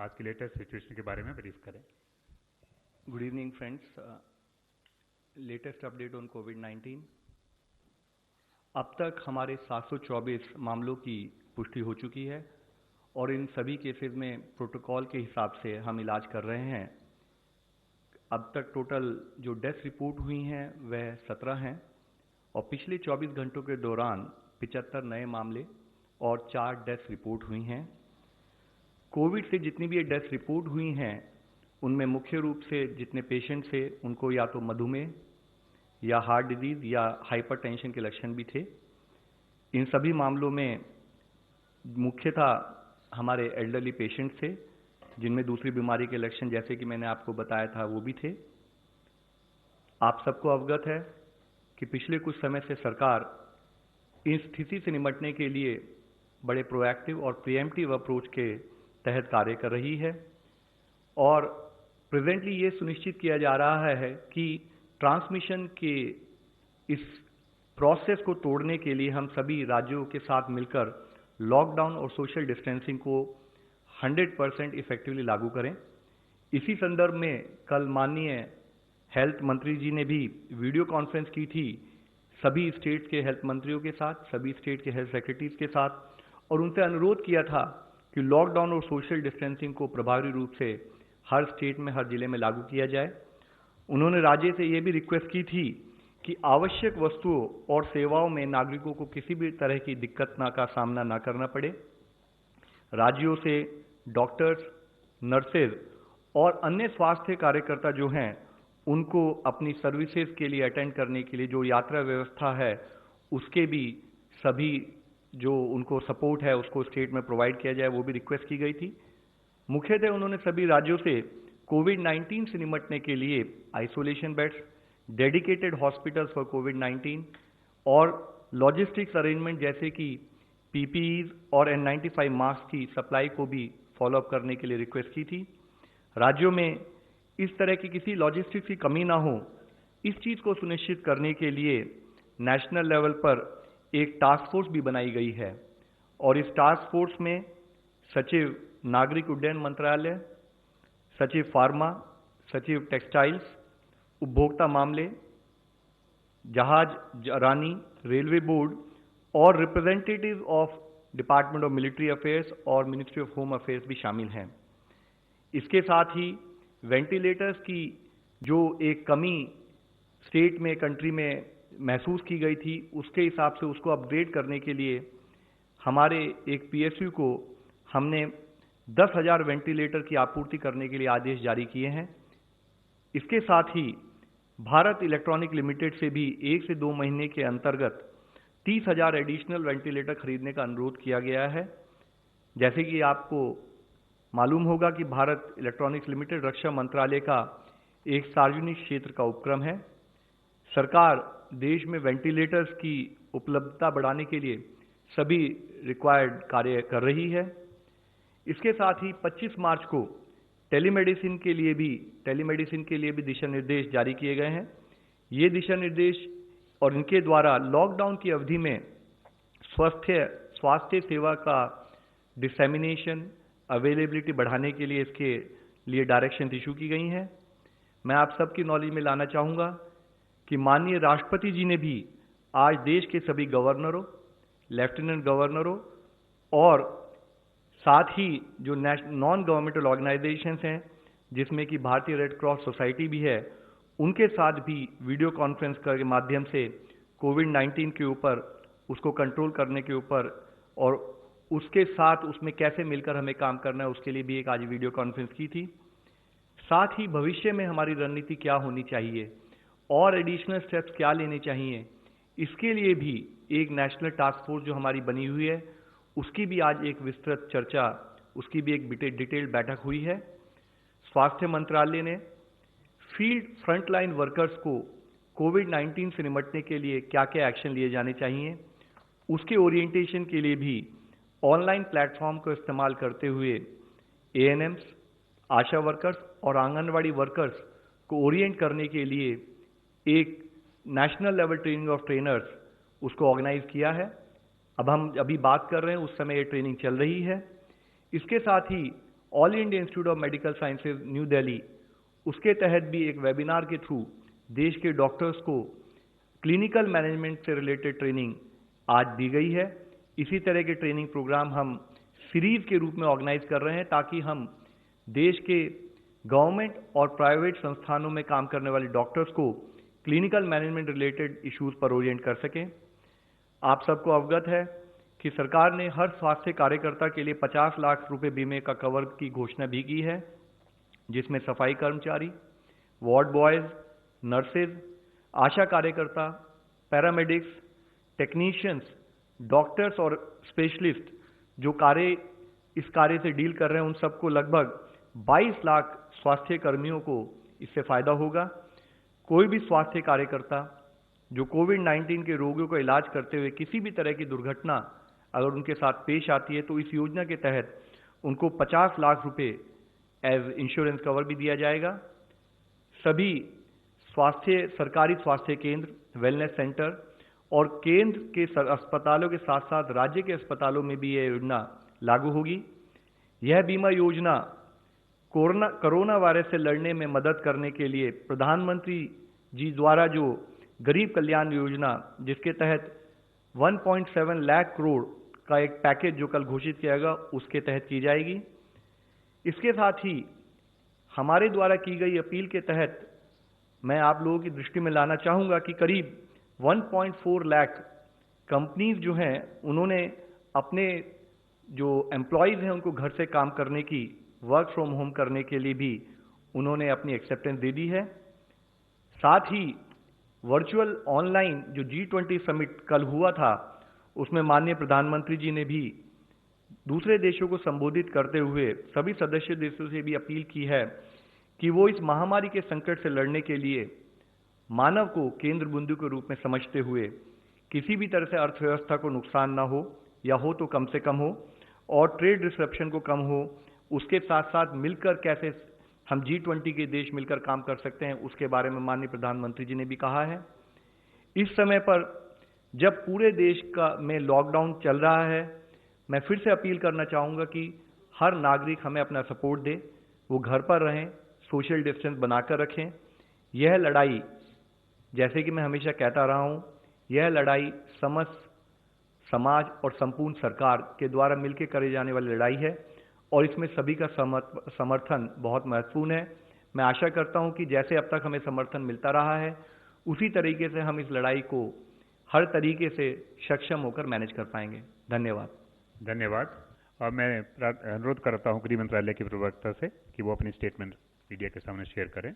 आज की latest situation के बारे में ब्रीफ करें। Good evening friends, latest update on कोविड-19। अब तक हमारे 724 मामलों की पुष्टि हो चुकी है और इन सभी केसेस में प्रोटोकॉल के हिसाब से हम इलाज कर रहे हैं। अब तक टोटल जो डेथ रिपोर्ट हुई हैं वह 17 हैं और पिछले 24 घंटों के दौरान 75 नए मामले और 4 डेथ रिपोर्ट हुई हैं। कोविड से जितनी भी ये डेथ रिपोर्ट हुई हैं उनमें मुख्य रूप से जितने पेशेंट थे उनको या तो मधुमेह या हार्ट डिजीज या हाइपरटेंशन के लक्षण भी थे। इन सभी मामलों में मुख्यतः हमारे एल्डरली पेशेंट थे जिनमें दूसरी बीमारी के लक्षण जैसे कि मैंने आपको बताया था वो भी थे। आप सबको अवगत है कि पिछले कुछ समय से सरकार इस स्थिति से निपटने के लिए बड़े प्रोएक्टिव और प्रिएम्प्टिव अप्रोच के तहत कार्य कर रही है और प्रेजेंटली ये सुनिश्चित किया जा रहा है कि ट्रांसमिशन के इस प्रोसेस को तोड़ने के लिए हम सभी राज्यों के साथ मिलकर लॉकडाउन और सोशल डिस्टेंसिंग को 100% इफेक्टिवली लागू करें। इसी संदर्भ में कल माननीय हेल्थ मंत्री जी ने भी वीडियो कॉन्फ्रेंस की थी सभी स्टेट के हेल्थ मंत्रियों के साथ, सभी स्टेट के हेल्थ सेक्रेटरीज के साथ और उनसे अनुरोध किया था कि लॉकडाउन और सोशल डिस्टेंसिंग को प्रभावी रूप से हर स्टेट में, हर जिले में लागू किया जाए। उन्होंने राज्य से ये भी रिक्वेस्ट की थी कि आवश्यक वस्तुओं और सेवाओं में नागरिकों को किसी भी तरह की दिक्कत का सामना ना करना पड़े। राज्यों से डॉक्टर्स, नर्सेज और अन्य स्वास्थ्य कार्यकर्ता जो हैं उनको अपनी सर्विसेज के लिए अटेंड करने के लिए जो यात्रा व्यवस्था है उसके भी सभी जो उनको सपोर्ट है उसको स्टेट में प्रोवाइड किया जाए, वो भी रिक्वेस्ट की गई थी। मुख्यतः उन्होंने सभी राज्यों से कोविड-19 से निपटने के लिए isolation beds, dedicated hospitals for कोविड-19 और लॉजिस्टिक्स अरेंजमेंट जैसे कि पीपीईज और N95 मास्क की सप्लाई को भी फॉलोअप करने के लिए रिक्वेस्ट की थी। राज्यों में इस तरह की किसी लॉजिस्टिक्स की कमी ना हो, इस चीज़ को सुनिश्चित करने के लिए नेशनल लेवल पर एक टास्क फोर्स भी बनाई गई है और इस टास्क फोर्स में सचिव नागरिक उड्डयन मंत्रालय, सचिव फार्मा, सचिव टेक्सटाइल्स, उपभोक्ता मामले, जहाज रानी, रेलवे बोर्ड और representative of department of military affairs और मिनिस्ट्री ऑफ होम अफेयर्स भी शामिल हैं। इसके साथ ही वेंटिलेटर्स की जो एक कमी स्टेट में, कंट्री में महसूस की गई थी उसके हिसाब से उसको अपग्रेड करने के लिए हमारे एक पीएसयू को हमने 10,000 वेंटिलेटर की आपूर्ति करने के लिए आदेश जारी किए हैं। इसके साथ ही भारत इलेक्ट्रॉनिक लिमिटेड से भी 1 से 2 महीने के अंतर्गत 30,000 एडिशनल वेंटिलेटर खरीदने का अनुरोध किया गया है। जैसे कि आपको मालूम होगा कि भारत इलेक्ट्रॉनिक्स लिमिटेड रक्षा मंत्रालय का एक सार्वजनिक क्षेत्र का उपक्रम है। सरकार देश में वेंटिलेटर्स की उपलब्धता बढ़ाने के लिए सभी रिक्वायर्ड कार्य कर रही है। इसके साथ ही 25 मार्च को टेलीमेडिसिन के लिए भी दिशा निर्देश जारी किए गए हैं। ये दिशा निर्देश और इनके द्वारा लॉकडाउन की अवधि में स्वास्थ्य सेवा का डिसेमिनेशन, अवेलेबिलिटी बढ़ाने के लिए इसके लिए डायरेक्शन इशू की गई हैं। मैं आप सबकी नॉलेज में लाना चाहूँगा कि माननीय राष्ट्रपति जी ने भी आज देश के सभी गवर्नरों, लेफ्टिनेंट गवर्नरों और साथ ही जो नॉन गवर्नमेंटल ऑर्गेनाइजेशंस हैं जिसमें कि भारतीय रेड क्रॉस सोसाइटी भी है, उनके साथ भी वीडियो कॉन्फ्रेंस के माध्यम से कोविड-19 के ऊपर, उसको कंट्रोल करने के ऊपर और उसके साथ उसमें कैसे मिलकर हमें काम करना है उसके लिए भी एक आज वीडियो कॉन्फ्रेंस की थी। साथ ही भविष्य में हमारी रणनीति क्या होनी चाहिए और एडिशनल स्टेप्स क्या लेने चाहिए, इसके लिए भी एक नेशनल टास्क फोर्स जो हमारी बनी हुई है उसकी भी आज एक विस्तृत चर्चा, उसकी भी एक डिटेल्ड बैठक हुई है। स्वास्थ्य मंत्रालय ने फील्ड फ्रंटलाइन वर्कर्स को कोविड-19 से निपटने के लिए क्या क्या एक्शन लिए जाने चाहिए, उसके ओरिएंटेशन के लिए भी ऑनलाइन प्लेटफॉर्म को इस्तेमाल करते हुए एएनएम्स, आशा वर्कर्स और आंगनवाड़ी वर्कर्स को ओरिएंट करने के लिए एक national level training of trainers उसको ऑर्गेनाइज किया है। अब हम अभी बात कर रहे हैं उस समय ये ट्रेनिंग चल रही है। इसके साथ ही All India Institute of Medical Sciences New Delhi, उसके तहत भी एक वेबिनार के थ्रू देश के डॉक्टर्स को क्लिनिकल मैनेजमेंट से रिलेटेड ट्रेनिंग आज दी गई है। इसी तरह के ट्रेनिंग प्रोग्राम हम सीरीज के रूप में ऑर्गेनाइज कर रहे हैं ताकि हम देश के गवर्नमेंट और प्राइवेट संस्थानों में काम करने वाले डॉक्टर्स को क्लिनिकल मैनेजमेंट रिलेटेड इश्यूज पर ओरिएंट कर सकें। आप सबको अवगत है कि सरकार ने हर स्वास्थ्य कार्यकर्ता के लिए 50 लाख रुपए बीमे का कवर की घोषणा भी की है, जिसमें सफाई कर्मचारी, वार्ड बॉयज, नर्सेज, आशा कार्यकर्ता, पैरामेडिक्स, टेक्नीशियंस, डॉक्टर्स और स्पेशलिस्ट जो इस कार्य से डील कर रहे हैं, उन सबको लगभग 22 लाख स्वास्थ्य कर्मियों को इससे फायदा होगा। कोई भी स्वास्थ्य कार्यकर्ता जो कोविड-19 के रोगियों का इलाज करते हुए किसी भी तरह की दुर्घटना अगर उनके साथ पेश आती है तो इस योजना के तहत उनको 50 लाख रुपए एज इंश्योरेंस कवर भी दिया जाएगा। सभी सरकारी स्वास्थ्य केंद्र, वेलनेस सेंटर और केंद्र के अस्पतालों के साथ साथ राज्य के अस्पतालों में भी यह योजना लागू होगी। यह बीमा योजना कोरोना वायरस से लड़ने में मदद करने के लिए प्रधानमंत्री जी द्वारा जो गरीब कल्याण योजना, जिसके तहत 1.7 लाख करोड़ का एक पैकेज जो कल घोषित किया गया, उसके तहत की जाएगी। इसके साथ ही हमारे द्वारा की गई अपील के तहत मैं आप लोगों की दृष्टि में लाना चाहूंगा कि करीब 1.4 लाख कंपनीज जो हैं, उन्होंने अपने जो एम्प्लॉयज हैं उनको घर से काम करने की, वर्क फ्रॉम होम करने के लिए भी उन्होंने अपनी एक्सेप्टेंस दे दी है। साथ ही वर्चुअल ऑनलाइन जो G20 समिट कल हुआ था, उसमें माननीय प्रधानमंत्री जी ने भी दूसरे देशों को संबोधित करते हुए सभी सदस्य देशों से भी अपील की है कि वो इस महामारी के संकट से लड़ने के लिए मानव को केंद्र बिंदु के रूप में समझते हुए किसी भी तरह से अर्थव्यवस्था को नुकसान ना हो, या हो तो कम से कम हो, और ट्रेड डिसरप्शन को कम हो। उसके साथ साथ मिलकर कैसे हम G20 के देश मिलकर काम कर सकते हैं, उसके बारे में माननीय प्रधानमंत्री जी ने भी कहा है। इस समय पर जब पूरे देश में लॉकडाउन चल रहा है, मैं फिर से अपील करना चाहूँगा कि हर नागरिक हमें अपना सपोर्ट दे, वो घर पर रहें, सोशल डिस्टेंस बनाकर रखें। यह लड़ाई, जैसे कि मैं हमेशा कहता रहा हूँ, यह लड़ाई समस्त समाज और संपूर्ण सरकार के द्वारा मिलकर करे जाने वाली लड़ाई है और इसमें सभी का समर्थन बहुत महत्वपूर्ण है। मैं आशा करता हूं कि जैसे अब तक हमें समर्थन मिलता रहा है, उसी तरीके से हम इस लड़ाई को हर तरीके से सक्षम होकर मैनेज कर पाएंगे। धन्यवाद। धन्यवाद। और मैं अनुरोध करता हूं गृह मंत्रालय के प्रवक्ता से कि वो अपनी स्टेटमेंट मीडिया के सामने शेयर करें।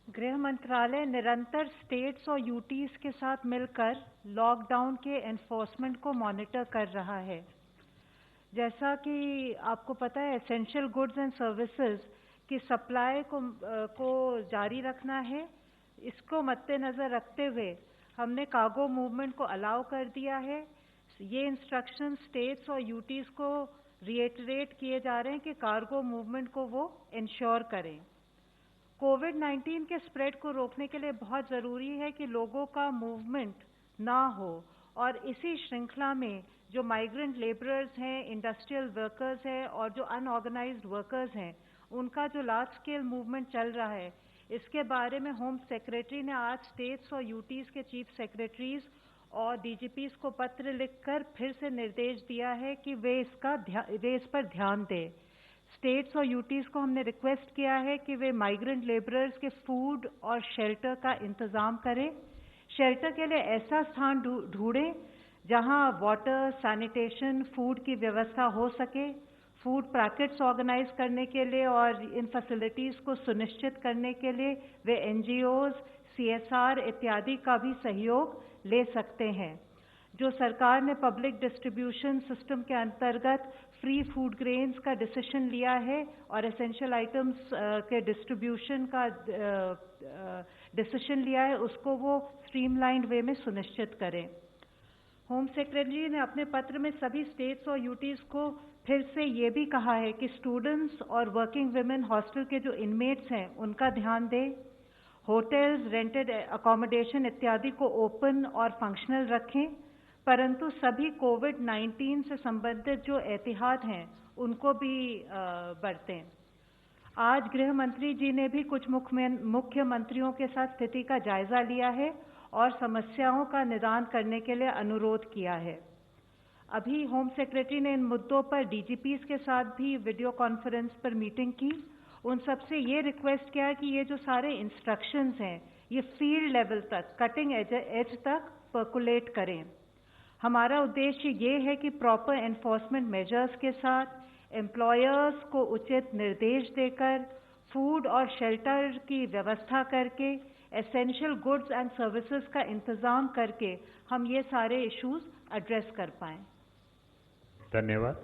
गृह मंत्रालय निरंतर स्टेट्स और यूटीज के साथ मिलकर लॉकडाउन के एनफोर्समेंट को मॉनिटर कर रहा है। जैसा कि आपको पता है, एसेंशियल गुड्स एंड सर्विसेज की सप्लाई को जारी रखना है। इसको मद्देनजर रखते हुए हमने कार्गो मूवमेंट को अलाउ कर दिया है। ये इंस्ट्रक्शन स्टेट्स और यूटीज को रिएटरेट किए जा रहे हैं कि कार्गो मूवमेंट को वो इंश्योर करें। कोविड-19 के स्प्रेड को रोकने के लिए बहुत ज़रूरी है कि लोगों का मूवमेंट ना हो, और इसी श्रृंखला में जो माइग्रेंट लेबरर्स हैं, इंडस्ट्रियल वर्कर्स हैं और जो अनऑर्गेनाइज्ड वर्कर्स हैं, उनका जो लार्ज स्केल मूवमेंट चल रहा है, इसके बारे में होम सेक्रेटरी ने आज स्टेट्स और यूटीज के चीफ सेक्रेटरीज और डीजीपीज को पत्र लिखकर फिर से निर्देश दिया है कि वे इस पर ध्यान दें। स्टेट्स और यूटीज को हमने रिक्वेस्ट किया है कि वे माइग्रेंट लेबरर्स के फूड और शेल्टर का इंतजाम करें। शेल्टर के लिए ऐसा स्थान ढूंढें जहां वाटर, सैनिटेशन, फूड की व्यवस्था हो सके। फूड पैकेट्स ऑर्गेनाइज करने के लिए और इन फैसिलिटीज़ को सुनिश्चित करने के लिए वे एनजीओज, CSR इत्यादि का भी सहयोग ले सकते हैं। जो सरकार ने पब्लिक डिस्ट्रीब्यूशन सिस्टम के अंतर्गत फ्री फूड ग्रेन्स का डिसीजन लिया है और एसेंशियल आइटम्स के डिस्ट्रीब्यूशन का डिसीजन लिया है, उसको वो स्ट्रीमलाइंड वे में सुनिश्चित करें। होम सेक्रेटरी ने अपने पत्र में सभी स्टेट्स और यूटीज को फिर से ये भी कहा है कि स्टूडेंट्स और वर्किंग वुमेन हॉस्टल के जो इनमेट्स हैं उनका ध्यान दें। होटल्स, रेंटेड अकोमोडेशन इत्यादि को ओपन और फंक्शनल रखें। परंतु सभी कोविड-19 से संबंधित जो एहतियात हैं उनको भी बरतें। आज गृह मंत्री जी ने भी कुछ मुख्यमंत्रियों के साथ स्थिति का जायजा लिया है और समस्याओं का निदान करने के लिए अनुरोध किया है। अभी होम सेक्रेटरी ने इन मुद्दों पर डीजीपीज के साथ भी वीडियो कॉन्फ्रेंस पर मीटिंग की। उन सबसे ये रिक्वेस्ट किया कि ये जो सारे इंस्ट्रक्शंस हैं ये फील्ड लेवल तक, कटिंग एज तक पर्कुलेट करें। हमारा उद्देश्य ये है कि प्रॉपर एनफोर्समेंट मेजर्स के साथ एम्प्लॉयर्स को उचित निर्देश देकर फूड और शेल्टर की व्यवस्था करके एसेंशियल गुड्स एंड सर्विसेज का इंतजाम करके हम ये सारे इश्यूज एड्रेस कर पाएं। धन्यवाद।